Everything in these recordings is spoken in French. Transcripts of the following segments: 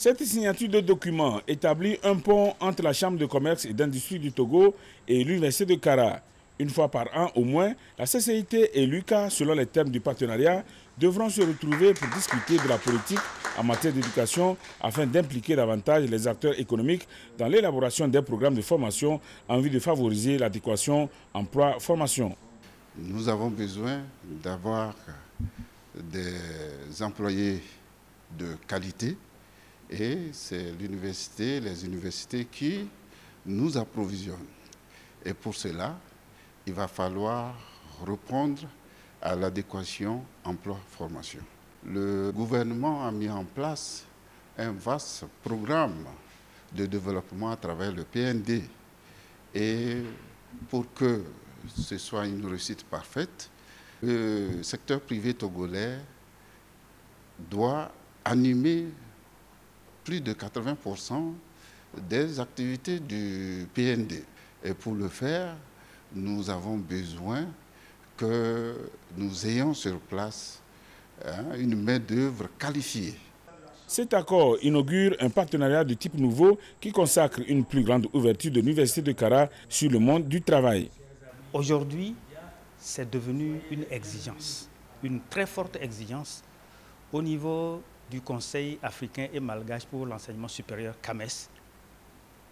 Cette signature de document établit un pont entre la Chambre de commerce et d'industrie du Togo et l'Université de Kara. Une fois par an au moins, la CCIT et l'UCA, selon les termes du partenariat, devront se retrouver pour discuter de la politique en matière d'éducation afin d'impliquer davantage les acteurs économiques dans l'élaboration des programmes de formation en vue de favoriser l'adéquation emploi-formation. Nous avons besoin d'avoir des employés de qualité et c'est les universités qui nous approvisionnent. Et pour cela, il va falloir répondre à l'adéquation emploi-formation. Le gouvernement a mis en place un vaste programme de développement à travers le PND. Et pour que ce soit une réussite parfaite, le secteur privé togolais doit animer plus de 80% des activités du PND. Et pour le faire, nous avons besoin que nous ayons sur place une main-d'œuvre qualifiée. Cet accord inaugure un partenariat de type nouveau qui consacre une plus grande ouverture de l'Université de Kara sur le monde du travail. Aujourd'hui, c'est devenu une exigence, une très forte exigence au niveau du Conseil africain et malgache pour l'enseignement supérieur CAMES,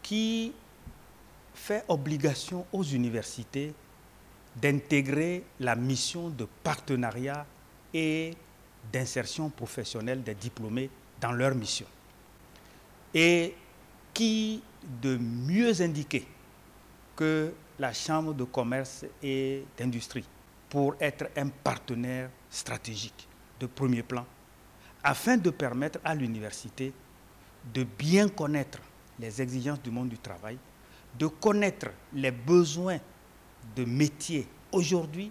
qui fait obligation aux universités d'intégrer la mission de partenariat et d'insertion professionnelle des diplômés dans leur mission. Et qui de mieux indiquer que la Chambre de commerce et d'industrie pour être un partenaire stratégique de premier plan afin de permettre à l'université de bien connaître les exigences du monde du travail, de connaître les besoins de métiers aujourd'hui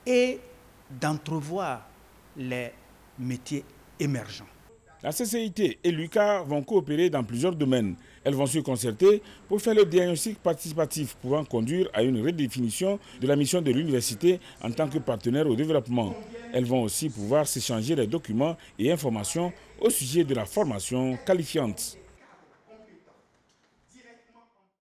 et d'entrevoir les métiers émergents. La CCIT et l'UCA vont coopérer dans plusieurs domaines. Elles vont se concerter pour faire le diagnostic participatif pouvant conduire à une redéfinition de la mission de l'université en tant que partenaire au développement. Elles vont aussi pouvoir s'échanger les documents et informations au sujet de la formation qualifiante.